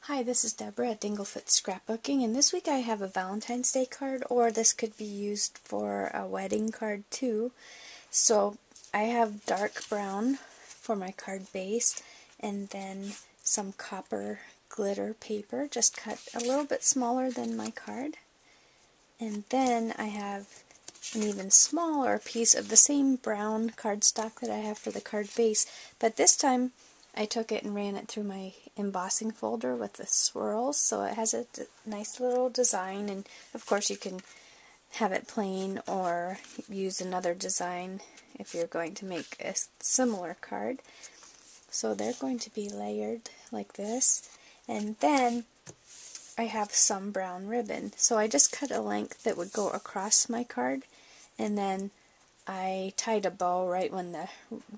Hi, this is Deborah at Dinglefoot Scrapbooking, and this week I have a Valentine's Day card, or this could be used for a wedding card too. So I have dark brown for my card base, and then some copper glitter paper, just cut a little bit smaller than my card. And then I have an even smaller piece of the same brown cardstock that I have for the card base, but this time I took it and ran it through my embossing folder with the swirls, so it has a nice little design, and of course you can have it plain or use another design if you're going to make a similar card. So they're going to be layered like this, and then I have some brown ribbon. So I just cut a length that would go across my card, and then I tied a bow right when the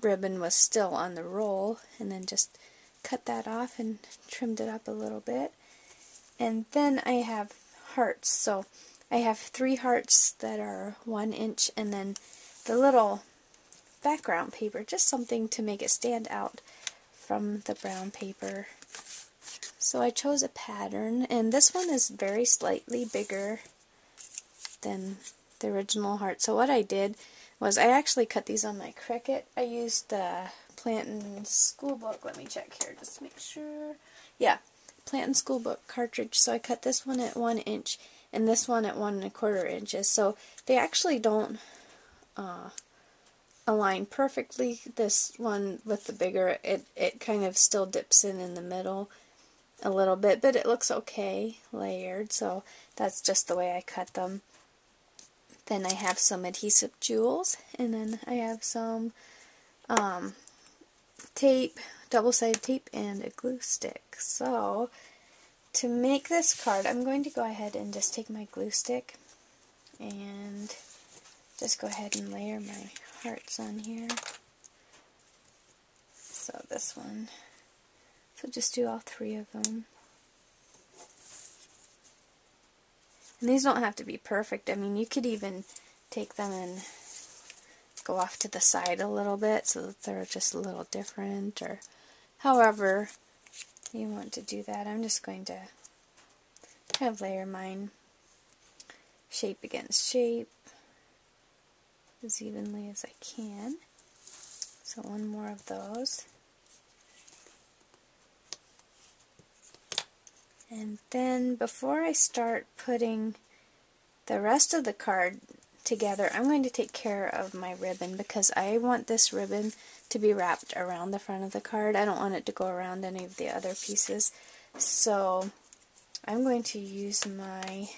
ribbon was still on the roll, and then just cut that off and trimmed it up a little bit. And then I have hearts. So I have 3 hearts that are 1 inch, and then the little background paper, just something to make it stand out from the brown paper. So I chose a pattern, and this one is very slightly bigger than the original heart. So what I did was I actually cut these on my Cricut. I used the Plant and School Book. Let me check here just to make sure. Yeah, Plant and School Book cartridge. So I cut this one at 1 inch and this one at 1 1/4 inches. So they actually don't align perfectly. This one with the bigger, it kind of still dips in the middle a little bit, but it looks okay layered, so that's just the way I cut them. Then I have some adhesive jewels, and then I have some tape, double-sided tape, and a glue stick. So to make this card, I'm going to go ahead and just take my glue stick and just go ahead and layer my hearts on here. So this one. So just do all 3 of them. And these don't have to be perfect. I mean, you could even take them and go off to the side a little bit so that they're just a little different, or however you want to do that. I'm just going to kind of layer mine shape against shape as evenly as I can. So 1 more of those. And then before I start putting the rest of the card together, I'm going to take care of my ribbon, because I want this ribbon to be wrapped around the front of the card. I don't want it to go around any of the other pieces. So I'm going to use my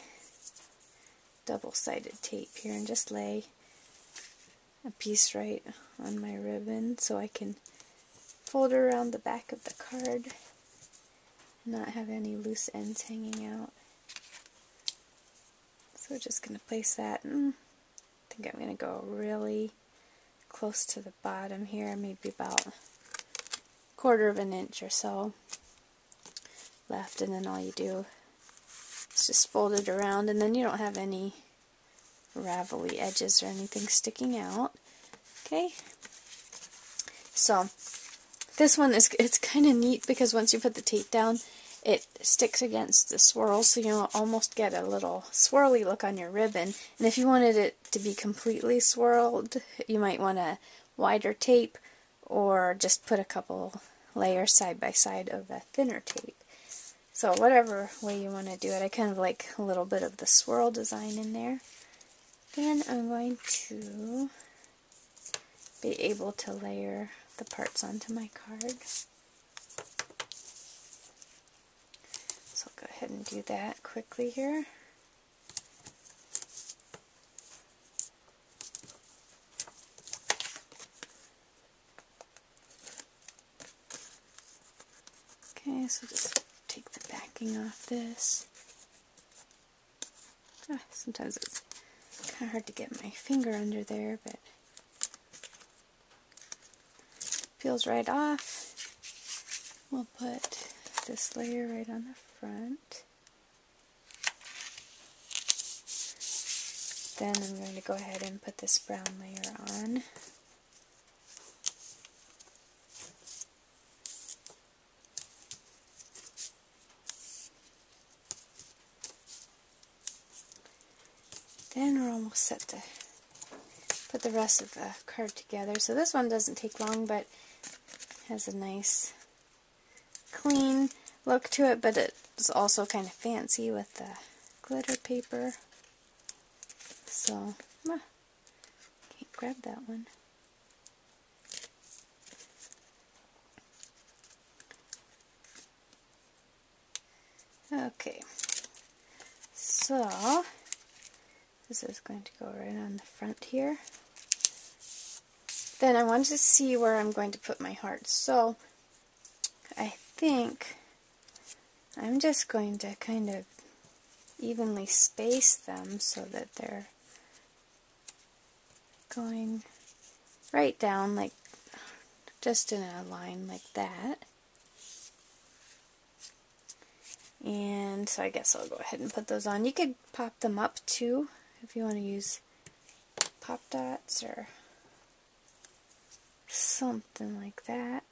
double-sided tape here and just lay a piece right on my ribbon so I can fold it around the back of the card, not have any loose ends hanging out. So we're just going to place that, and I think I'm going to go really close to the bottom here, maybe about 1/4 inch or so left, and then all you do is just fold it around, and then you don't have any ravelly edges or anything sticking out. Okay, so this one is, it's kind of neat because once you put the tape down, it sticks against the swirl, so you'll almost get a little swirly look on your ribbon. And if you wanted it to be completely swirled, you might want a wider tape, or just put a couple layers side by side of a thinner tape. So whatever way you want to do it, I kind of like a little bit of the swirl design in there. Then I'm going to be able to layer the parts onto my card. So I'll go ahead and do that quickly here. Okay, so just take the backing off this. Sometimes it's kind of hard to get my finger under there, but peels right off. We'll put this layer right on the front. Then I'm going to go ahead and put this brown layer on. we're almost set to put the rest of the card together. So this one doesn't take long, but has a nice clean look to it, but it's also kind of fancy with the glitter paper. So, can't grab that one. Okay, so this is going to go right on the front here. Then I want to see where I'm going to put my hearts. So I think I'm just going to kind of evenly space them so that they're going right down, like just in a line like that. And so I guess I'll go ahead and put those on. You could pop them up too if you want to use pop dots or something like that.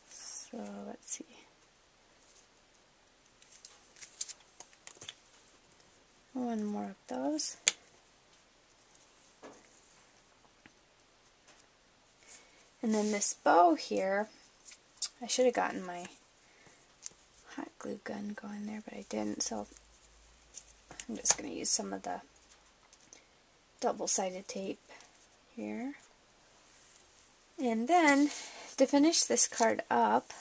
So let's see. One more of those. And then this bow here, I should have gotten my hot glue gun going there, but I didn't, so I'm just going to use some of the double-sided tape here. And then, to finish this card up,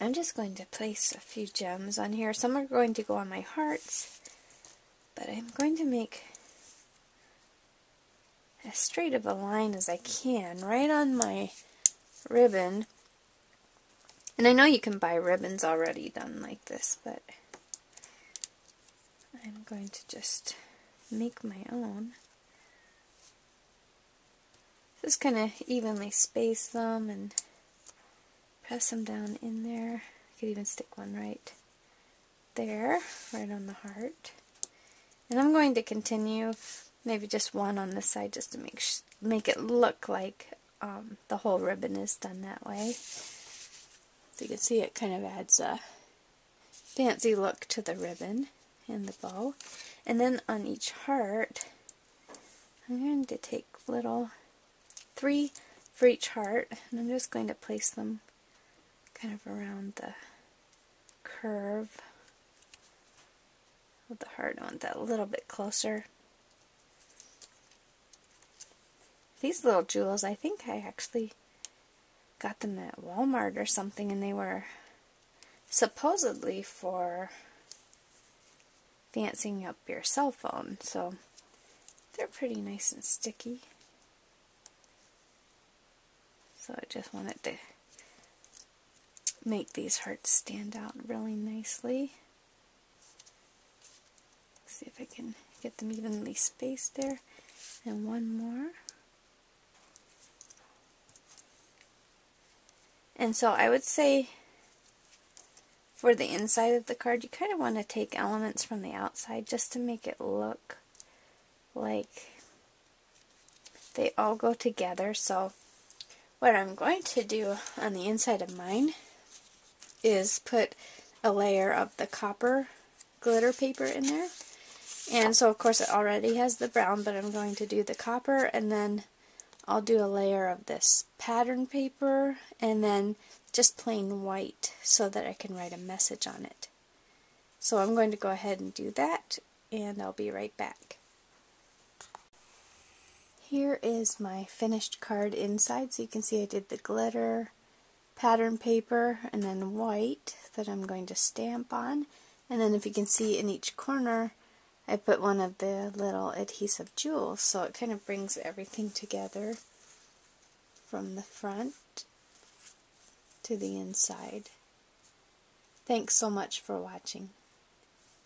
I'm just going to place a few gems on here. Some are going to go on my hearts, but I'm going to make as straight of a line as I can right on my ribbon. And I know you can buy ribbons already done like this, but I'm going to just make my own. Just kind of evenly space them and press them down in there. I could even stick one right there, right on the heart. And I'm going to continue, maybe just one on this side, just to make it look like the whole ribbon is done that way. So you can see it kind of adds a fancy look to the ribbon and the bow. And then on each heart, I'm going to take little 3 for each heart, and I'm just going to place them kind of around the curve of the heart. I want that a little bit closer. These little jewels, I think I actually got them at Walmart or something, and they were supposedly for fancying up your cell phone, so they're pretty nice and sticky. So I just wanted to make these hearts stand out really nicely. See if I can get them evenly spaced there. And one more. And so I would say for the inside of the card, you kind of want to take elements from the outside just to make it look like they all go together. So what I'm going to do on the inside of mine is put a layer of the copper glitter paper in there. And so of course it already has the brown, but I'm going to do the copper, and then I'll do a layer of this pattern paper, and then just plain white so that I can write a message on it. So I'm going to go ahead and do that, and I'll be right back. Here is my finished card inside. So you can see I did the glitter, pattern paper, and then white that I'm going to stamp on. And then if you can see in each corner, I put one of the little adhesive jewels, so it kind of brings everything together from the front to the inside. Thanks so much for watching.